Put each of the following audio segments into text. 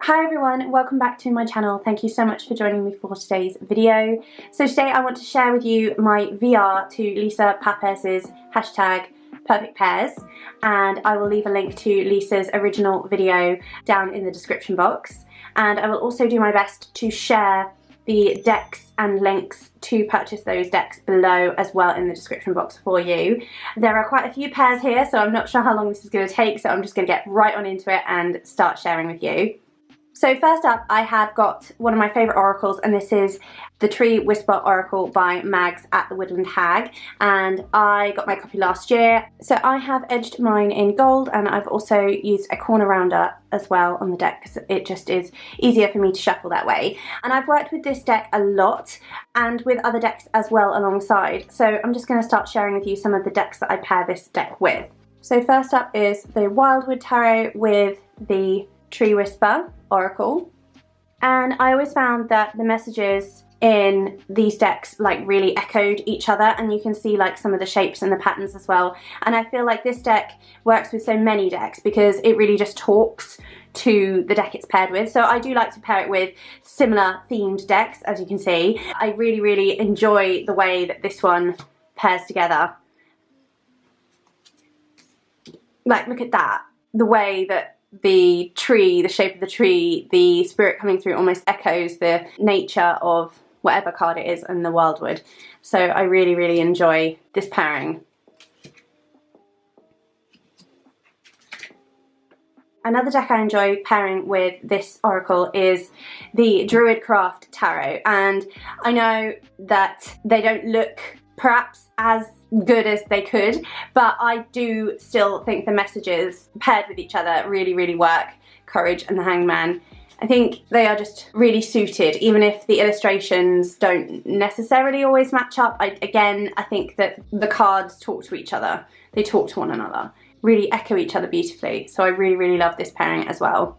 Hi everyone, welcome back to my channel. Thank you so much for joining me for today's video. So today I want to share with you my VR to Lisa Papez's hashtag Perfect Pairs, and I will leave a link to Lisa's original video down in the description box, and I will also do my best to share the decks and links to purchase those decks below as well in the description box for you. There are quite a few pairs here, so I'm not sure how long this is going to take, so I'm just going to get right on into it and start sharing with you. So first up, I have got one of my favourite oracles, and this is the Tree Whisper Oracle by Mags at the Woodland Hag, and I got my copy last year. So I have edged mine in gold, and I've also used a corner rounder as well on the deck because it just is easier for me to shuffle that way. And I've worked with this deck a lot and with other decks as well alongside. So I'm just going to start sharing with you some of the decks that I pair this deck with. So first up is the Wildwood Tarot with the Tree Whisper Oracle, and I always found that the messages in these decks like really echoed each other, and you can see like some of the shapes and the patterns as well, and I feel like this deck works with so many decks because it really just talks to the deck it's paired with. So I do like to pair it with similar themed decks, as you can see. I really enjoy the way that this one pairs together. Like, look at that, the way that the tree, the shape of the tree, the spirit coming through almost echoes the nature of whatever card it is in the Wildwood. So I really enjoy this pairing. Another deck I enjoy pairing with this oracle is the Druid Tarot, and I know that they don't look perhaps as good as they could, but I do still think the messages paired with each other really work. Courage and the Hangman, I think they are just really suited, even if the illustrations don't necessarily always match up. I think that the cards talk to each other, they talk to one another, really echo each other beautifully, so I really love this pairing as well.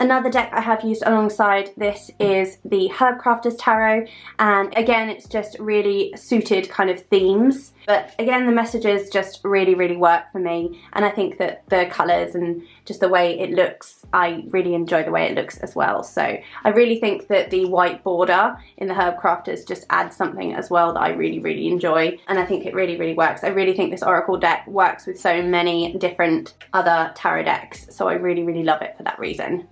Another deck I have used alongside this is the Herbcrafter's Tarot, and again it's just really suited kind of themes, but again the messages just really work for me, and I think that the colours and just the way it looks, I really enjoy the way it looks as well. So I really think that the white border in the Herbcrafters just adds something as well that I really enjoy, and I think it really works. I really think this Oracle deck works with so many different other tarot decks, so I really love it for that reason.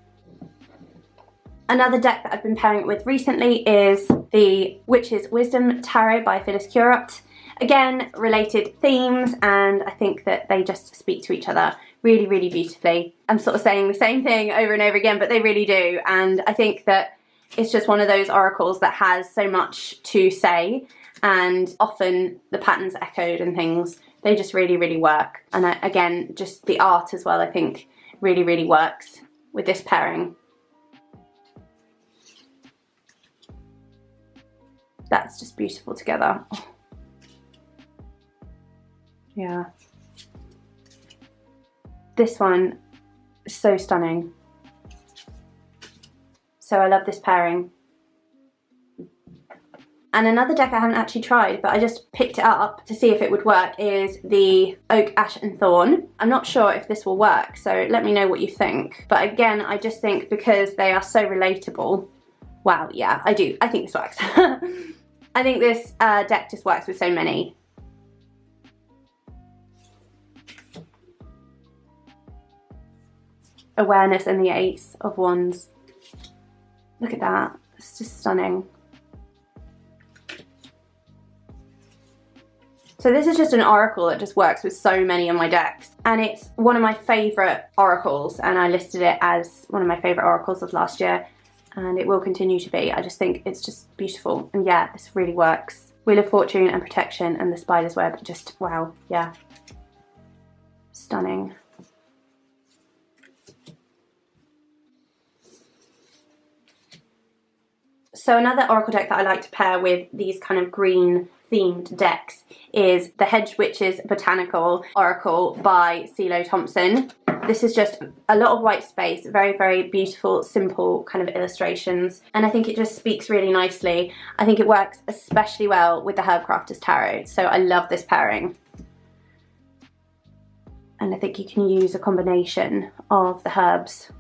Another deck that I've been pairing it with recently is the Witch's Wisdom Tarot by Phyllis Curupt. Again, related themes, and I think that they just speak to each other really beautifully. I'm sort of saying the same thing over and over again, but they really do, and I think that it's just one of those oracles that has so much to say, and often the patterns echoed and things, they just really work. And again, just the art as well, I think really works with this pairing. That's just beautiful together. Oh. Yeah. This one is so stunning. So I love this pairing. And another deck I haven't actually tried, but I just picked it up to see if it would work, is the Oak, Ash and Thorn. I'm not sure if this will work, so let me know what you think. But again, I just think because they are so relatable. Wow, yeah, I do. I think this works. I think this deck just works with so many. Awareness and the Ace of Wands. Look at that. It's just stunning. So this is just an oracle that just works with so many of my decks, and it's one of my favourite oracles, and I listed it as one of my favourite oracles of last year, and it will continue to be. I just think it's just beautiful, and yeah, this really works. Wheel of Fortune and Protection and the Spider's Web, just wow, yeah. Stunning. So another oracle deck that I like to pair with these kind of green themed decks is the Hedge Witch's Botanical Oracle by Ceelo Thompson. This is just a lot of white space, very beautiful, simple kind of illustrations, and I think it just speaks really nicely. I think it works especially well with the Herbcrafter's Tarot, so I love this pairing. And I think you can use a combination of the herbs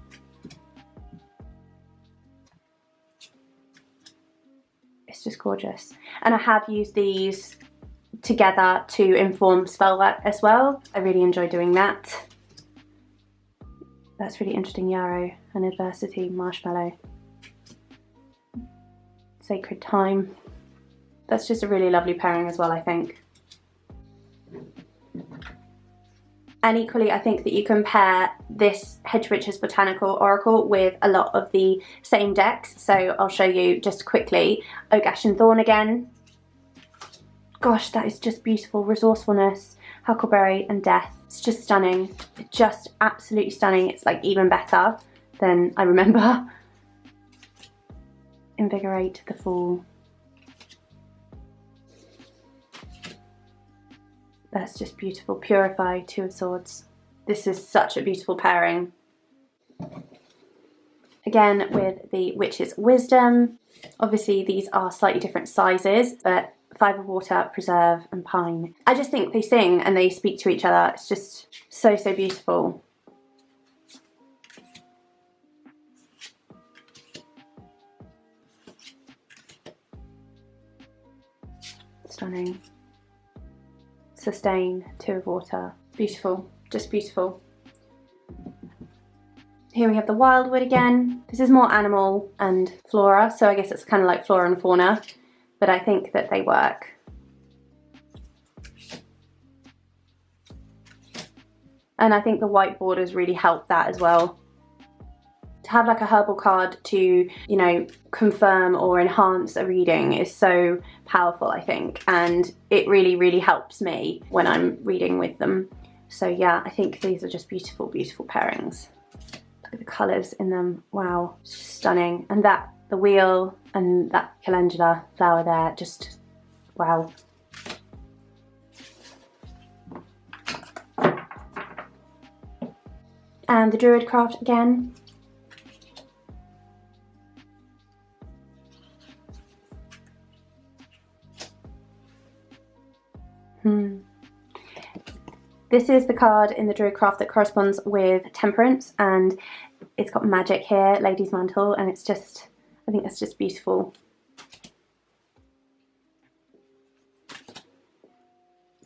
just gorgeous. And I have used these together to inform spell work as well. I really enjoy doing that. That's really interesting. Yarrow and Adversity, Marshmallow, Sacred Time. That's just a really lovely pairing as well, I think. And equally, I think that you can pair this Hedge Witch's Botanical Oracle with a lot of the same decks. So I'll show you just quickly. Oak, Ash and Thorn again. Gosh, that is just beautiful. Resourcefulness, Huckleberry and Death. It's just stunning. Just absolutely stunning. It's like even better than I remember. Invigorate, the Fool. That's just beautiful. Purify, Two of Swords. This is such a beautiful pairing. Again, with the Witch's Wisdom. Obviously, these are slightly different sizes, but Five of Water, Preserve and Pine. I just think they sing and they speak to each other. It's just so, so beautiful. Stunning. Sustain, Two of Water. Beautiful, just beautiful. Here we have the Wildwood again. This is more animal and flora, so I guess it's kind of like flora and fauna, but I think that they work. And I think the white borders really help that as well. To have like a herbal card to, you know, confirm or enhance a reading is so powerful, I think, and it really, really helps me when I'm reading with them. So yeah, I think these are just beautiful, beautiful pairings. Look at the colours in them. Wow, it's just stunning. And that, the wheel and that calendula flower there, just wow. And the Druid craft again. This is the card in the Druid craft that corresponds with Temperance, and it's got Magick here, Lady's Mantle, and it's just, I think that's just beautiful.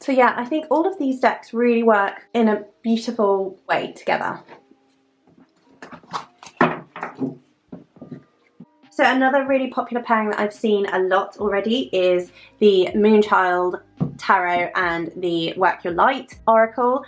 So yeah, I think all of these decks really work in a beautiful way together. So another really popular pairing that I've seen a lot already is the Moonchild Tarot and the Work Your Light Oracle.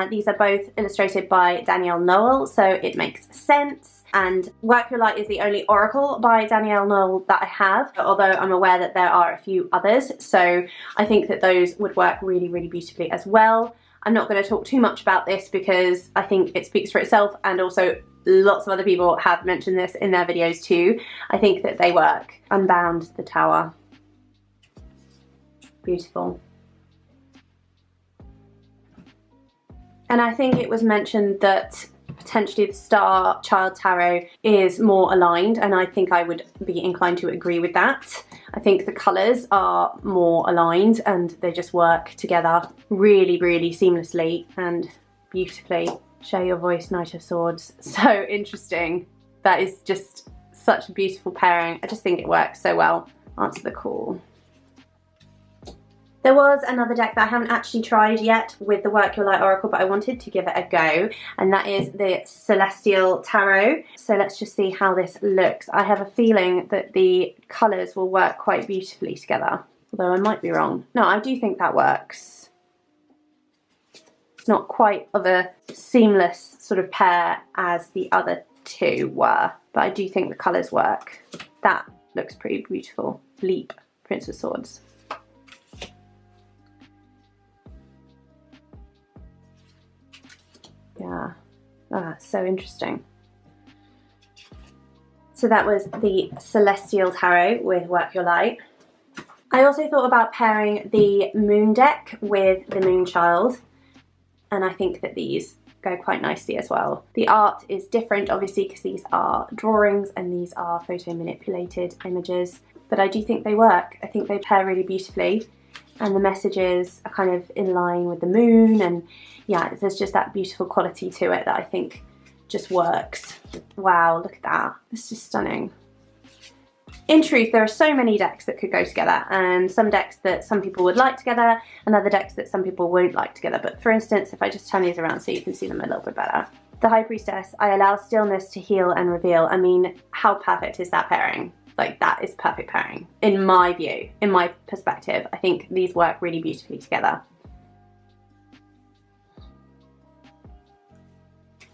These are both illustrated by Danielle Noel, so it makes sense. And Work Your Light is the only oracle by Danielle Noel that I have, although I'm aware that there are a few others, so I think that those would work really, really beautifully as well. I'm not going to talk too much about this because I think it speaks for itself, and also lots of other people have mentioned this in their videos too. I think that they work. Unbound, the Tower. Beautiful. And I think it was mentioned that potentially the STARCHILD Tarot is more aligned, and I think I would be inclined to agree with that. I think the colours are more aligned and they just work together really, really seamlessly and beautifully. Share Your Voice, Knight of Swords. So interesting. That is just such a beautiful pairing. I just think it works so well. Answer the Call. There was another deck that I haven't actually tried yet with the Work Your Light Oracle, but I wanted to give it a go, and that is the Celestial Tarot. So let's just see how this looks. I have a feeling that the colours will work quite beautifully together, although I might be wrong. No, I do think that works. It's not quite of a seamless sort of pair as the other two were, but I do think the colours work. That looks pretty beautiful. Leap, Prince of Swords. Yeah, oh, that's so interesting. So that was the Celestial Tarot with Work Your Light. I also thought about pairing the Moon deck with the Moonchild, and I think that these go quite nicely as well. The art is different, obviously, because these are drawings and these are photo manipulated images, but I do think they work. I think they pair really beautifully, and the messages are kind of in line with the moon, and yeah, there's just that beautiful quality to it that I think just works. Wow, look at that. It's just stunning. in truth, there are so many decks that could go together, and some decks that some people would like together and other decks that some people won't like together. But for instance, if I just turn these around so you can see them a little bit better. The High Priestess, I allow stillness to heal and reveal. I mean, how perfect is that pairing? Like, that is perfect pairing, in my view, in my perspective. I think these work really beautifully together.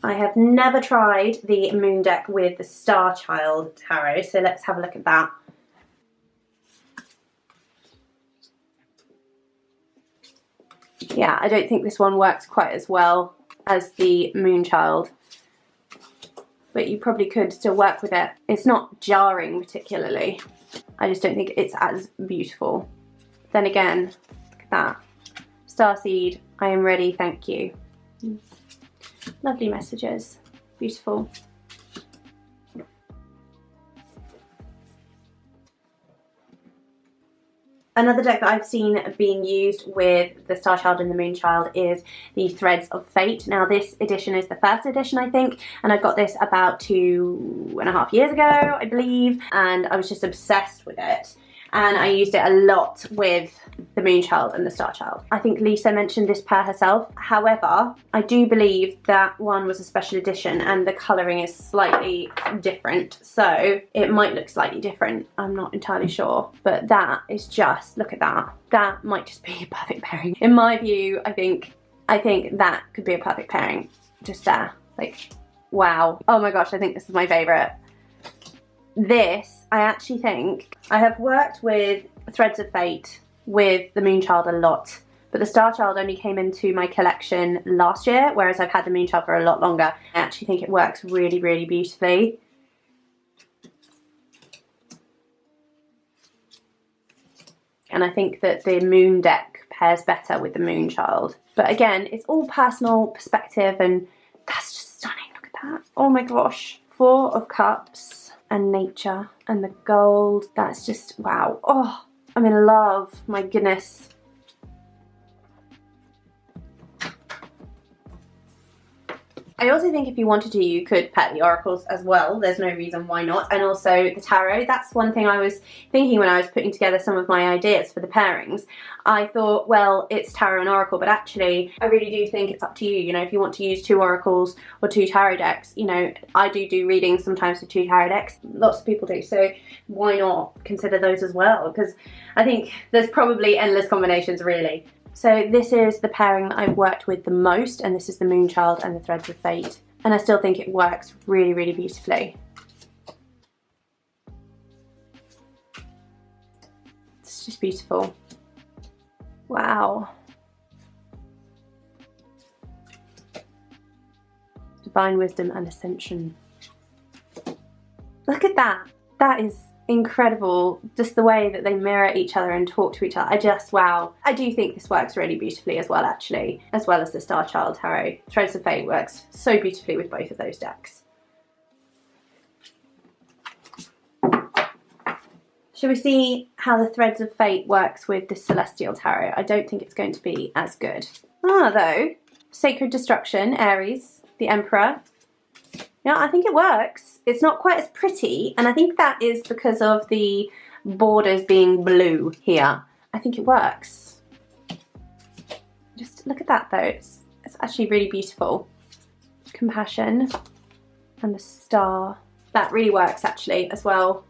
I have never tried the Moon deck with the STARCHILD Tarot, so let's have a look at that. Yeah, I don't think this one works quite as well as the Moonchild, but you probably could still work with it. It's not jarring particularly. I just don't think it's as beautiful. Then again, look at that. Starseed, I am ready, thank you. Lovely messages, beautiful. Another deck that I've seen being used with the STARCHILD and the Moonchild is the Threads of Fate. Now this edition is the first edition, I think, and I got this about 2.5 years ago, I believe, and I was just obsessed with it. And I used it a lot with the Moonchild and the STARCHILD. I think Lisa mentioned this pair herself. However, I do believe that one was a special edition and the colouring is slightly different. So it might look slightly different. I'm not entirely sure. But that is just, look at that. That might just be a perfect pairing. In my view, I think that could be a perfect pairing. Just there. Like, wow. Oh my gosh, I think this is my favourite. This, I actually think, I have worked with Threads of Fate with the Moonchild a lot, but the STARCHILD only came into my collection last year, whereas I've had the Moonchild for a lot longer. I actually think it works really, really beautifully. And I think that the Moon deck pairs better with the Moonchild. But again, it's all personal perspective, and that's just stunning. Look at that. Oh my gosh. Four of Cups. And nature and the gold, that's just wow. Oh, I'm in love, my goodness. I also think if you wanted to, you could pair the oracles as well. There's no reason why not. And also the tarot. That's one thing I was thinking when I was putting together some of my ideas for the pairings. I thought, well, it's tarot and oracle, but actually I really do think it's up to you. You know, if you want to use 2 oracles or 2 tarot decks, you know, I do readings sometimes with 2 tarot decks. Lots of people do. So why not consider those as well? Because I think there's probably endless combinations, really. So this is the pairing that I've worked with the most, and this is the Moonchild and the Threads of Fate. And I still think it works really, really beautifully. It's just beautiful. Wow. Divine Wisdom and Ascension. Look at that. That is incredible, just the way that they mirror each other and talk to each other. I just, wow. I do think this works really beautifully as well, actually, as well as the STARCHILD Tarot. Threads of Fate works so beautifully with both of those decks. Shall we see how the Threads of Fate works with the Celestial Tarot? I don't think it's going to be as good. Though, Sacred Destruction, Aries, the Emperor. Yeah, I think it works. It's not quite as pretty, and I think that is because of the borders being blue here. I think it works. Just look at that though, it's actually really beautiful. Compassion and the star. That really works actually as well.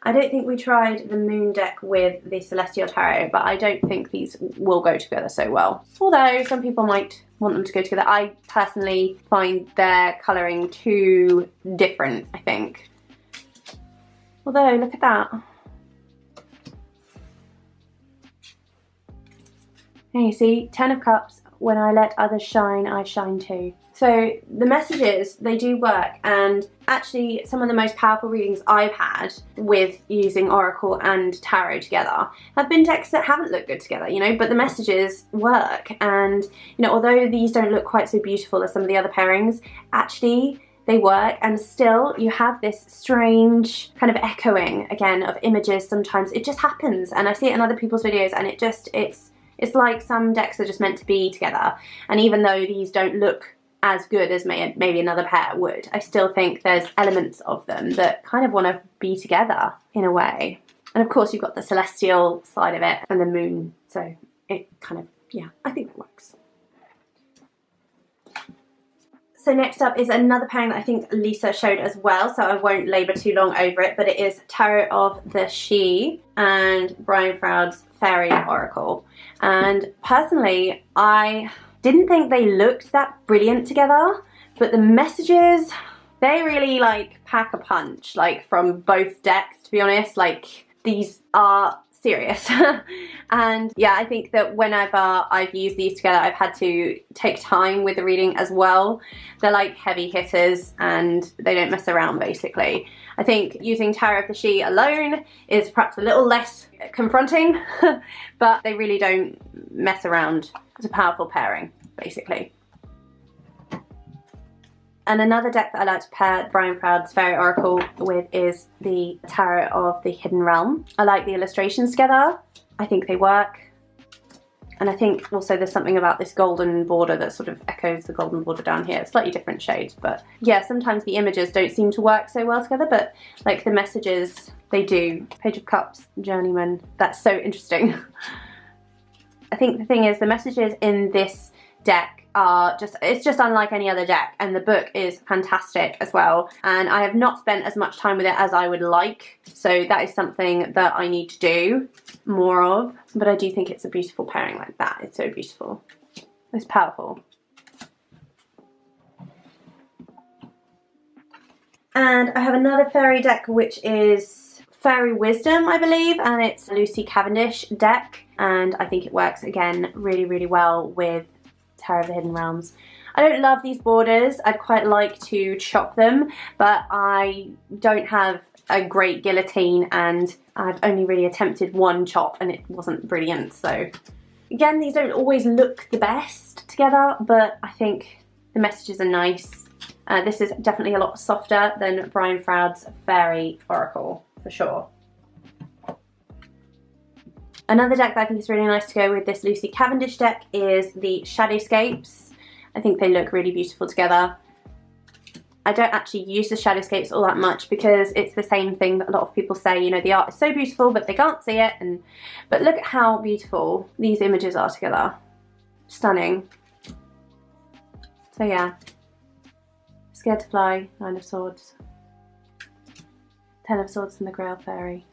I don't think we tried the Moon deck with the Celestial Tarot, but I don't think these will go together so well. Although some people might want them to go together. I personally find their colouring too different, I think. Although, look at that. And you see, 10 of Cups, when I let others shine, I shine too. So the messages, they do work, and actually some of the most powerful readings I've had with using Oracle and Tarot together have been decks that haven't looked good together, you know, but the messages work. And, you know, although these don't look quite so beautiful as some of the other pairings, actually they work, and still you have this strange kind of echoing again of images. Sometimes it just happens, and I see it in other people's videos, and it's like some decks are just meant to be together. And even though these don't look as good as maybe another pair would. I still think there's elements of them that kind of want to be together in a way. And of course you've got the celestial side of it and the moon, so it kind of, yeah, I think that works. So next up is another pairing that I think Lisa showed as well, so I won't labour too long over it, but it is Tarot of the She and Brian Froud's Fairy Oracle. And personally, I didn't think they looked that brilliant together, but the messages, they really like pack a punch, like from both decks, to be honest. Like, these are serious. And yeah, I think that whenever I've used these together, I've had to take time with the reading as well. They're like heavy hitters and they don't mess around, basically. I think using Tarot of the She alone is perhaps a little less confronting, but they really don't mess around. It's a powerful pairing, basically. And another deck that I like to pair Brian Froud's Fairy Oracle with is the Tarot of the Hidden Realm. I like the illustrations together. I think they work. And I think also there's something about this golden border that sort of echoes the golden border down here. Slightly different shades, but yeah, sometimes the images don't seem to work so well together, but like the messages, they do. Page of Cups, Journeyman, that's so interesting. I think the thing is, the messages in this deck are just, it's just unlike any other deck, and the book is fantastic as well, and I have not spent as much time with it as I would like, so that is something that I need to do more of, but I do think it's a beautiful pairing like that. It's so beautiful. It's powerful. And I have another fairy deck which is Fairy Wisdom, I believe, and it's a Lucy Cavendish deck, and I think it works again really, really well with Tarot of the Hidden Realms. I don't love these borders. I'd quite like to chop them, but I don't have a great guillotine, and I've only really attempted one chop and it wasn't brilliant. So again, these don't always look the best together, but I think the messages are nice. This is definitely a lot softer than Brian Froud's Fairy Oracle, for sure. Another deck that I think is really nice to go with this Lucy Cavendish deck is the Shadowscapes. I think they look really beautiful together. I don't actually use the Shadowscapes all that much because it's the same thing that a lot of people say, you know, the art is so beautiful but they can't see it, but look at how beautiful these images are together. Stunning. So yeah. Scared to Fly, Nine of Swords. Ten of Swords and the Grail Fairy.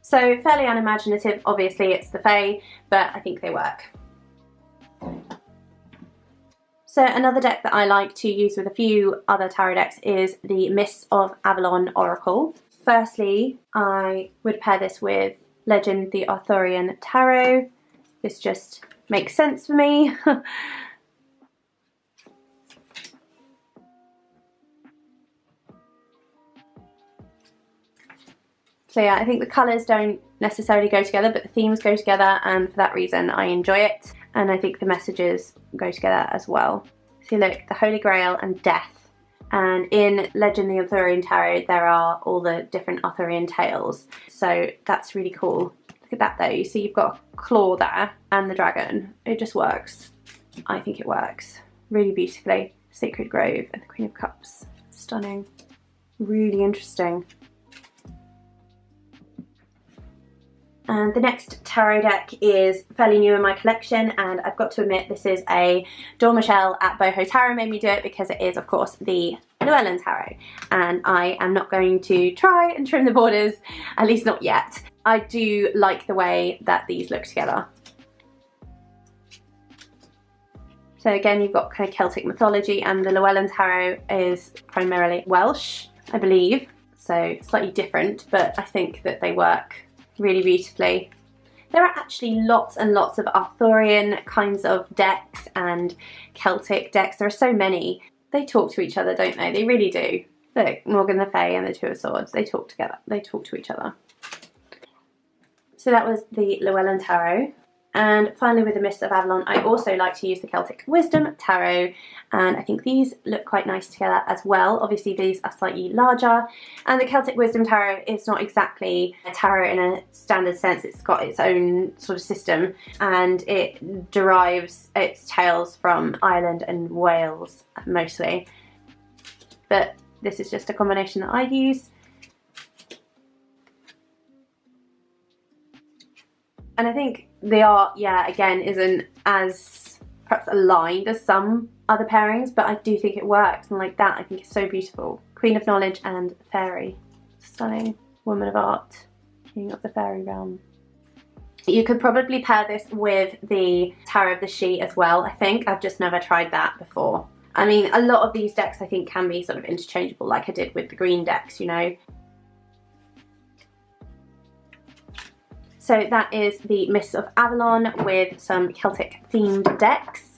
So fairly unimaginative, obviously it's the Fae, but I think they work. So another deck that I like to use with a few other tarot decks is the Mists of Avalon Oracle. Firstly, I would pair this with Legend the Arthurian Tarot. This just makes sense for me. So yeah, I think the colours don't necessarily go together, but the themes go together, and for that reason I enjoy it. And I think the messages go together as well. So look, the Holy Grail and Death. And in Legend the Arthurian Tarot, there are all the different Arthurian tales. So that's really cool. Look at that though, you see you've got a claw there and the dragon. It just works. I think it works really beautifully. Sacred Grove and the Queen of Cups. Stunning. Really interesting. And the next tarot deck is fairly new in my collection, and I've got to admit this is a Dawn Michelle at Boho Tarot made me do it because it is of course the Llewellyn Tarot, and I am not going to try and trim the borders, at least not yet. I do like the way that these look together. So again, you've got kind of Celtic mythology, and the Llewellyn Tarot is primarily Welsh, I believe, so slightly different, but I think that they work really beautifully. There are actually lots and lots of Arthurian kinds of decks and Celtic decks. There are so many. They talk to each other, don't they? They really do. Look, Morgan the Fae and the Two of Swords, they talk together. They talk to each other. So that was the Llewellyn Tarot. And finally, with the Mists of Avalon, I also like to use the Celtic Wisdom Tarot, and I think these look quite nice together as well. Obviously these are slightly larger, and the Celtic Wisdom Tarot is not exactly a tarot in a standard sense. It's got its own sort of system, and it derives its tales from Ireland and Wales mostly. But this is just a combination that I use. And I think the art, yeah, again, isn't as perhaps aligned as some other pairings, but I do think it works, and like that I think it's so beautiful. Queen of Knowledge and Fairy. Stunning. Woman of Art. King of the Fairy Realm. You could probably pair this with the Tarot of the She as well, I think. I've just never tried that before. I mean, a lot of these decks I think can be sort of interchangeable, like I did with the green decks, you know. So that is the Mists of Avalon with some Celtic themed decks.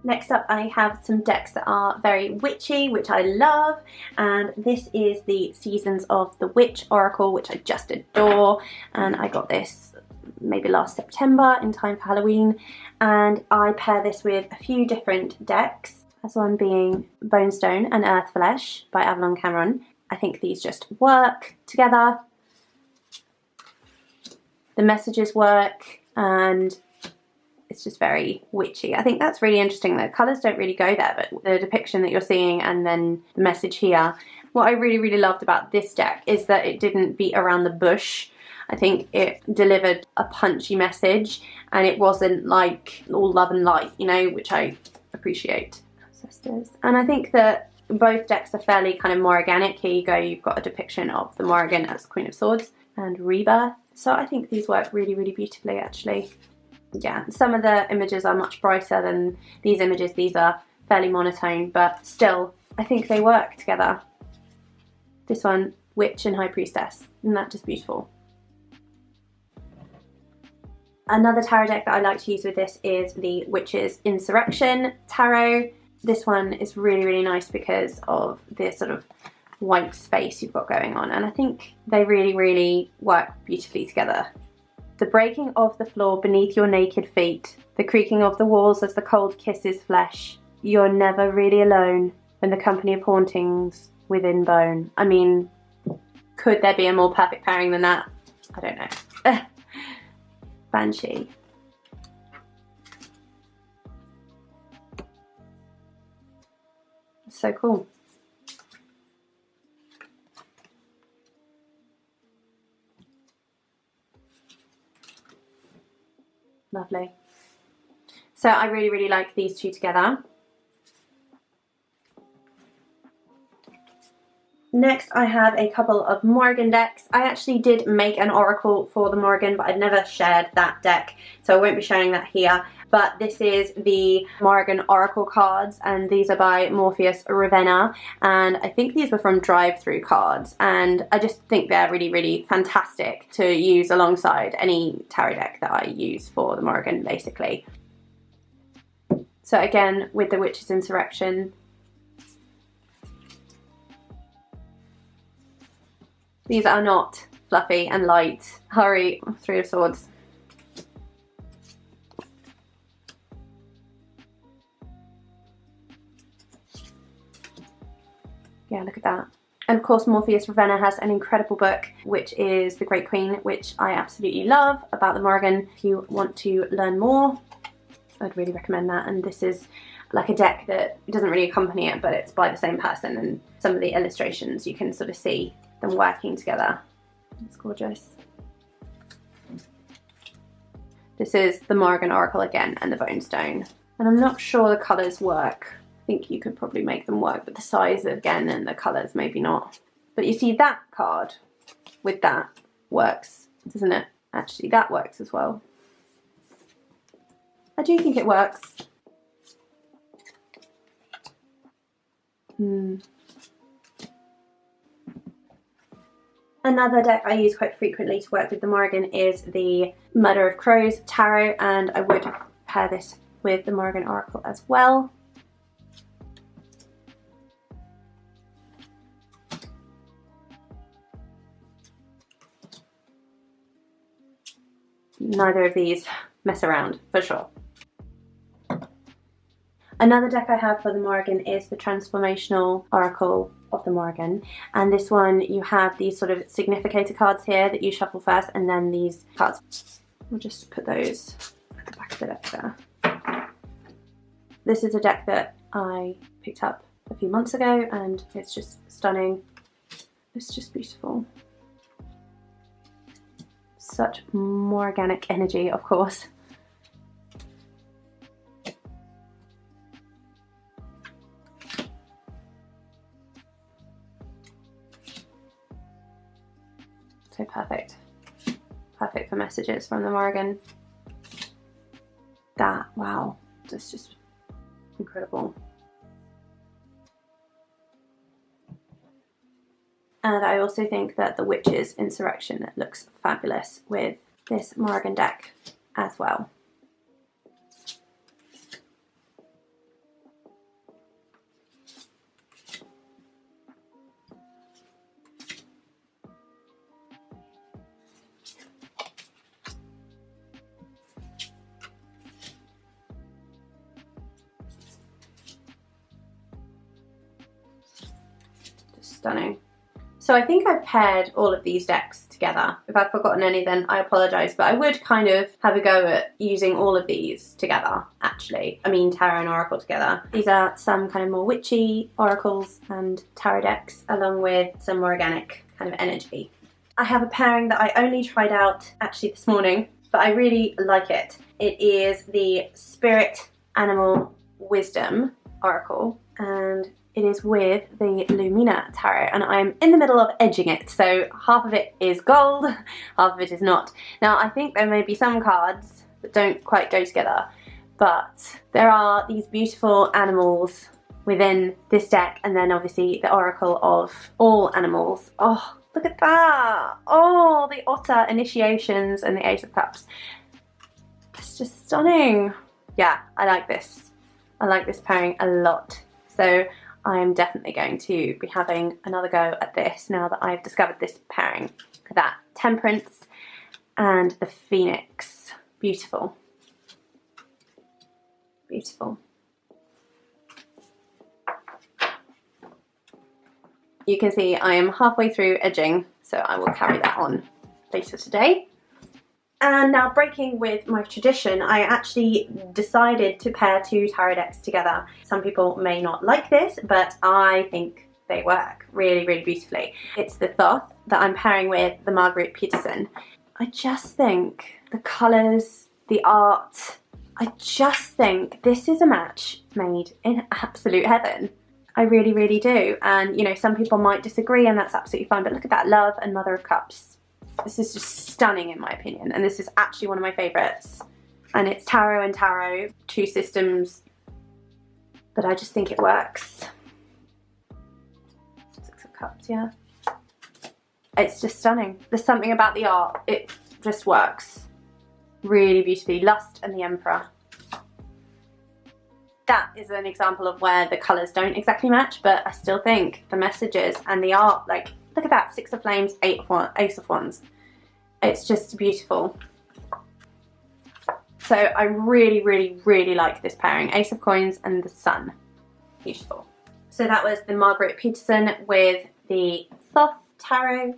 Next up I have some decks that are very witchy, which I love, and this is the Seasons of the Witch Oracle, which I just adore, and I got this maybe last September in time for Halloween, and I pair this with a few different decks, as one being Bonestone and Earthflesh by Avalon Cameron. I think these just work together. The messages work, and it's just very witchy. I think that's really interesting. The colours don't really go there, but the depiction that you're seeing and then the message here. What I really, really loved about this deck is that it didn't beat around the bush. I think it delivered a punchy message, and it wasn't like all love and light, you know, which I appreciate. And I think that both decks are fairly kind of Morriganic. Here you go, you've got a depiction of the Morrigan as Queen of Swords and Rebirth. So I think these work really, really beautifully actually. Yeah, some of the images are much brighter than these images. These are fairly monotone, but still, I think they work together. This one, Witch and High Priestess, isn't that just beautiful? Another tarot deck that I like to use with this is the Witch's Insurrection Tarot. This one is really, really nice because of this sort of white space you've got going on, and I think they really, really work beautifully together. The breaking of the floor beneath your naked feet, the creaking of the walls as the cold kisses flesh. You're never really alone when the company of hauntings within bone. I mean, could there be a more perfect pairing than that? I don't know. Banshee. So cool. Lovely. So I really, really like these two together. Next I have a couple of Morrigan decks. I actually did make an oracle for the Morrigan, but I'd never shared that deck, so I won't be showing that here. But this is the Morrigan Oracle cards, and these are by Morpheus Ravenna, and I think these were from Drive-Through Cards, and I just think they're really, really fantastic to use alongside any tarot deck that I use for the Morrigan, basically. So again, with the Witch's Insurrection, these are not fluffy and light. Hurry, Three of Swords. Yeah, look at that. And of course Morpheus Ravenna has an incredible book, which is The Great Queen, which I absolutely love, about the Morrigan. If you want to learn more, I'd really recommend that. And this is like a deck that doesn't really accompany it, but it's by the same person, and some of the illustrations you can sort of see them working together. It's gorgeous. This is the Morrigan Oracle again, and the Bonestone. And I'm not sure the colours work. I think you could probably make them work, but the size again and the colours maybe not. But you see that card with that works, doesn't it? Actually, that works as well. I do think it works. Another deck I use quite frequently to work with the Morrigan is the Murder of Crows Tarot, and I would pair this with the Morrigan Oracle as well. Neither of these mess around for sure. Another deck I have for the Morrigan is the Transformational Oracle of the Morrigan, and this one you have these sort of significator cards here that you shuffle first, and then these cards. We'll just put those at the back of the deck there. This is a deck that I picked up a few months ago and it's just stunning. It's just beautiful. Such more organic energy, of course. So perfect. Perfect for messages from the Morrigan. That, wow, that's just incredible. And I also think that the Witches Insurrection looks fabulous with this Morrigan deck as well. Stunning. So I think I've paired all of these decks together. If I've forgotten any, then I apologise, but I would kind of have a go at using all of these together, actually. I mean, tarot and oracle together. These are some kind of more witchy oracles and tarot decks, along with some more organic kind of energy. I have a pairing that I only tried out actually this morning, but I really like it. It is the Spirit Animal Wisdom Oracle, and it is with the Lumina Tarot, and I'm in the middle of edging it, so half of it is gold, half of it is not. Now I think there may be some cards that don't quite go together, but there are these beautiful animals within this deck, and then obviously the Oracle of all animals. Oh, look at that! Oh, the Otter Initiations and the Ace of Cups. It's just stunning. Yeah, I like this. I like this pairing a lot. So I'm definitely going to be having another go at this now that I've discovered this pairing. That Temperance and the Phoenix. Beautiful. Beautiful. You can see I am halfway through edging, so I will carry that on later today. And now, breaking with my tradition, I actually decided to pair two tarot decks together. Some people may not like this, but I think they work really, really beautifully. It's the Thoth that I'm pairing with the Margaret Peterson. I just think the colours, the art, I just think this is a match made in absolute heaven. I really, really do. And, you know, some people might disagree, and that's absolutely fine, but look at that Love and Mother of Cups. This is just stunning in my opinion, and this is actually one of my favourites. And it's tarot and tarot, two systems, but I just think it works. Six of Cups, yeah. It's just stunning. There's something about the art, it just works really beautifully. Lust and the Emperor. That is an example of where the colours don't exactly match, but I still think the messages and the art, like, look at that, Six of Flames, Ace of Wands. It's just beautiful. So I really, really, really like this pairing. Ace of Coins and the Sun. Beautiful. So that was the Margaret Peterson with the Thoth Tarot.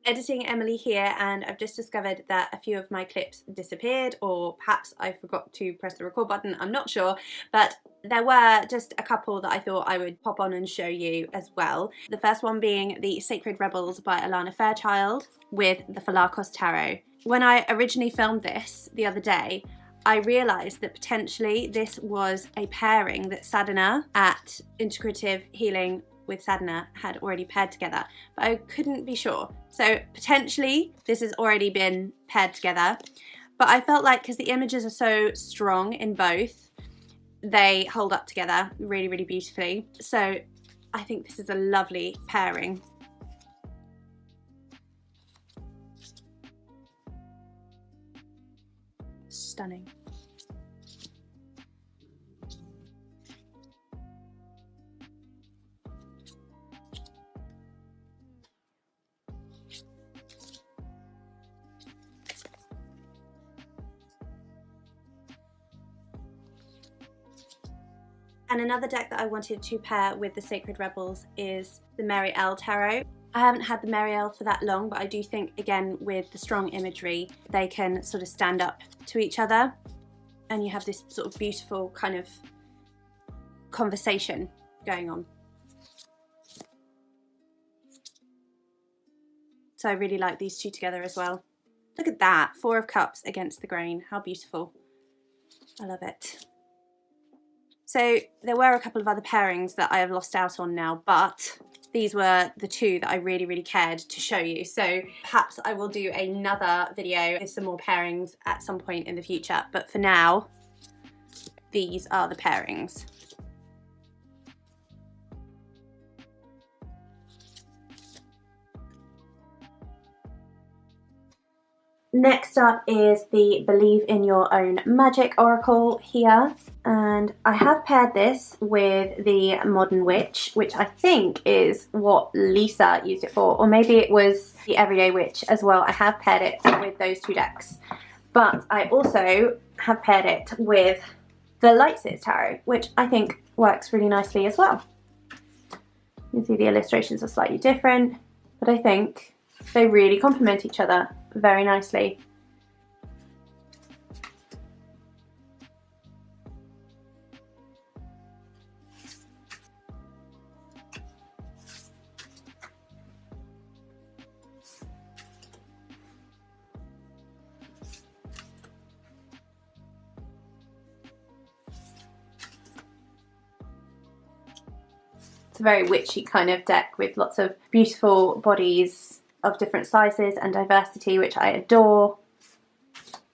Editing Emily here, and I've just discovered that a few of my clips disappeared, or perhaps I forgot to press the record button, I'm not sure, but there were just a couple that I thought I would pop on and show you as well. The first one being the Sacred Rebels by Alana Fairchild with the Phalakos Tarot. When I originally filmed this the other day, I realised that potentially this was a pairing that Sadhana at Integrative Healing with Sadhana had already paired together, but I couldn't be sure. So potentially this has already been paired together, but I felt like because the images are so strong in both, they hold up together really, really beautifully. So I think this is a lovely pairing. Stunning. And another deck that I wanted to pair with the Sacred Rebels is the Mary Elle Tarot. I haven't had the Mary Elle for that long, but I do think, again, with the strong imagery, they can sort of stand up to each other. And you have this sort of beautiful kind of conversation going on. So I really like these two together as well. Look at that, 4 of Cups against the grain. How beautiful. I love it. So there were a couple of other pairings that I have lost out on now, but these were the two that I really, really cared to show you. So perhaps I will do another video with some more pairings at some point in the future. But for now, these are the pairings. Next up is the Believe in Your Own Magic Oracle here, and I have paired this with the Modern Witch, which I think is what Lisa used it for, or maybe it was the Everyday Witch as well. I have paired it with those two decks, but I also have paired it with the Lightseers Tarot, which I think works really nicely as well. You can see the illustrations are slightly different, but I think they really complement each other very nicely. It's a very witchy kind of deck with lots of beautiful bodies of different sizes and diversity, which I adore.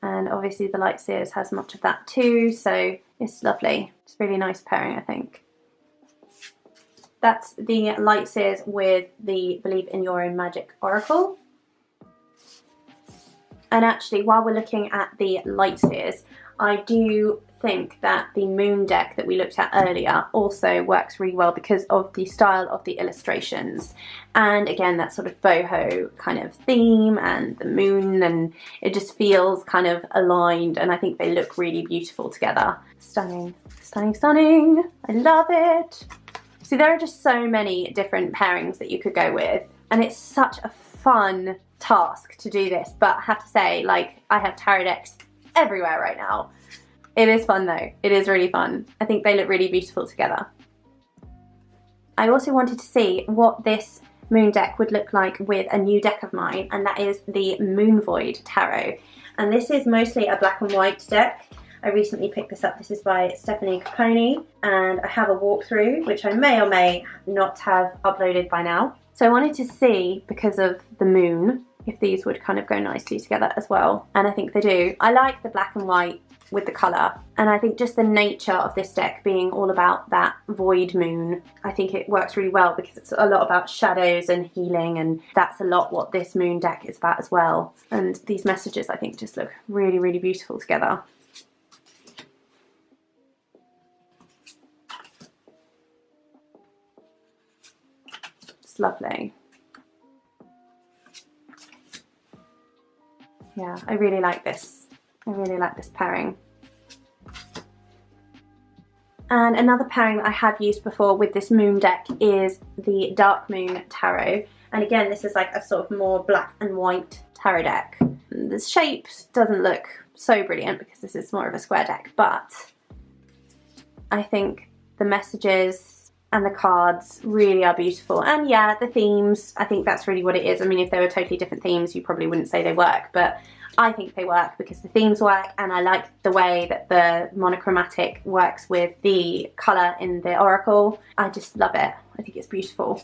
And obviously the Lightseers has much of that too, so it's lovely. It's a really nice pairing, I think. That's the Lightseers with the Believe in Your Own Magic Oracle. And actually, while we're looking at the Lightseers, I do think that the Moon deck that we looked at earlier also works really well because of the style of the illustrations. And again, that sort of boho kind of theme and the moon, and it just feels kind of aligned, and I think they look really beautiful together. Stunning, stunning, stunning. I love it. See, there are just so many different pairings that you could go with, and it's such a fun task to do this, but I have to say, like, I have tarot decks everywhere right now. It is fun though, it is really fun. I think they look really beautiful together. I also wanted to see what this moon deck would look like with a new deck of mine, and that is the Moon Void Tarot. And this is mostly a black and white deck. I recently picked this up. This is by Stephanie Caponi, and I have a walkthrough, which I may or may not have uploaded by now. So I wanted to see, because of the moon, if these would kind of go nicely together as well. And I think they do. I like the black and white with the colour, and I think just the nature of this deck being all about that void moon, I think it works really well because it's a lot about shadows and healing, and that's a lot what this moon deck is about as well. And these messages, I think, just look really, really beautiful together. It's lovely. Yeah, I really like this. I really like this pairing. And another pairing that I have used before with this moon deck is the Darkmoon Tarot. And again, this is like a sort of more black and white tarot deck. The shape doesn't look so brilliant because this is more of a square deck, but I think the messages and the cards really are beautiful. And yeah, the themes, I think that's really what it is. I mean, if they were totally different themes, you probably wouldn't say they work, but I think they work because the themes work, and I like the way that the monochromatic works with the colour in the oracle. I just love it. I think it's beautiful.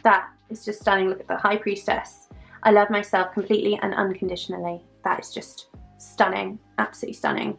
That is just stunning. Look at the High Priestess. I love myself completely and unconditionally. That is just stunning, absolutely stunning.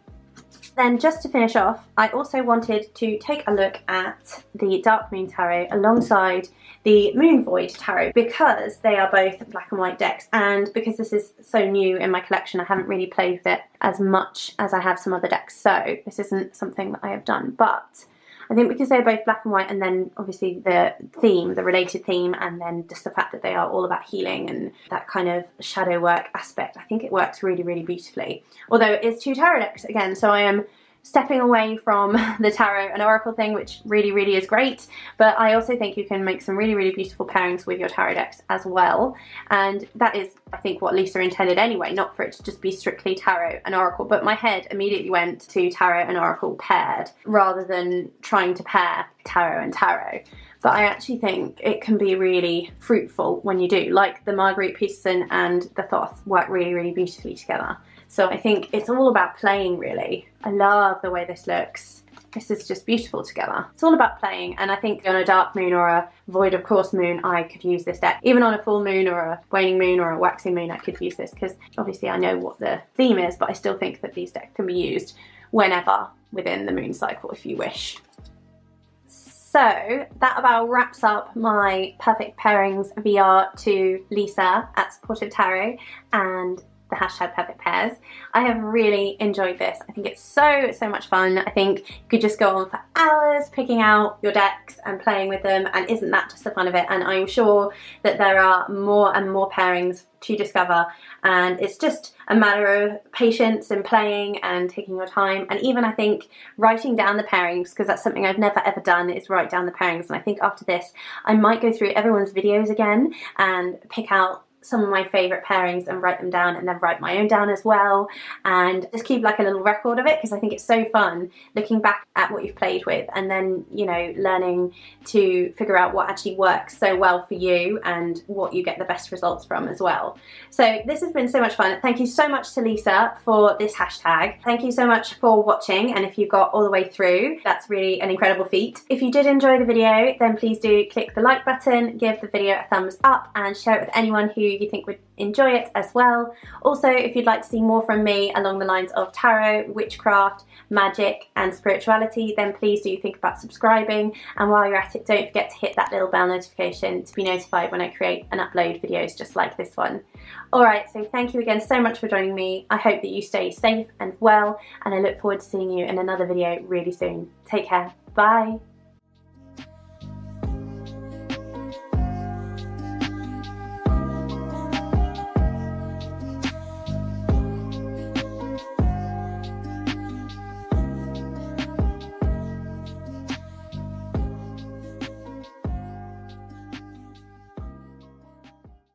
Then just to finish off, I also wanted to take a look at the Darkmoon Tarot alongside the Moon Void Tarot because they are both black and white decks, and because this is so new in my collection, I haven't really played with it as much as I have some other decks, so this isn't something that I have done, but I think because they're both black and white, and then obviously the theme, the related theme, and then just the fact that they are all about healing and that kind of shadow work aspect, I think it works really, really beautifully. Although it is 2 tarot decks again, so I am stepping away from the tarot and oracle thing, which really, really is great, but I also think you can make some really, really beautiful pairings with your tarot decks as well, and that is, I think, what Lisa intended anyway, not for it to just be strictly tarot and oracle, but my head immediately went to tarot and oracle paired, rather than trying to pair tarot and tarot. But I actually think it can be really fruitful when you do, like the Marguerite Peterson and the Thoth work really, really beautifully together. So I think it's all about playing, really. I love the way this looks. This is just beautiful together. It's all about playing, and I think on a dark moon or a void of course moon, I could use this deck. Even on a full moon or a waning moon or a waxing moon, I could use this, because obviously I know what the theme is, but I still think that these decks can be used whenever within the moon cycle if you wish. So that about wraps up my Perfect Pairings VR to Lisa at Supportive Tarot and the hashtag Perfect Pairs. I have really enjoyed this. I think it's so much fun. I think you could just go on for hours picking out your decks and playing with them, and isn't that just the fun of it? And I'm sure that there are more and more pairings to discover, and it's just a matter of patience and playing and taking your time, and even I think writing down the pairings, because that's something I've never ever done, is write down the pairings. And I think after this I might go through everyone's videos again and pick out some of my favourite pairings and write them down, and then write my own down as well, and just keep like a little record of it, because I think it's so fun looking back at what you've played with, and then, you know, learning to figure out what actually works so well for you and what you get the best results from as well. So this has been so much fun. Thank you so much to Lisa for this hashtag. Thank you so much for watching, and if you got all the way through, that's really an incredible feat. If you did enjoy the video, then please do click the like button, give the video a thumbs up, and share it with anyone who you think would enjoy it as well. Also, if you'd like to see more from me along the lines of tarot, witchcraft, magic and spirituality, then please do think about subscribing, and while you're at it, don't forget to hit that little bell notification to be notified when I create and upload videos just like this one. Alright, so thank you again so much for joining me. I hope that you stay safe and well, and I look forward to seeing you in another video really soon. Take care. Bye.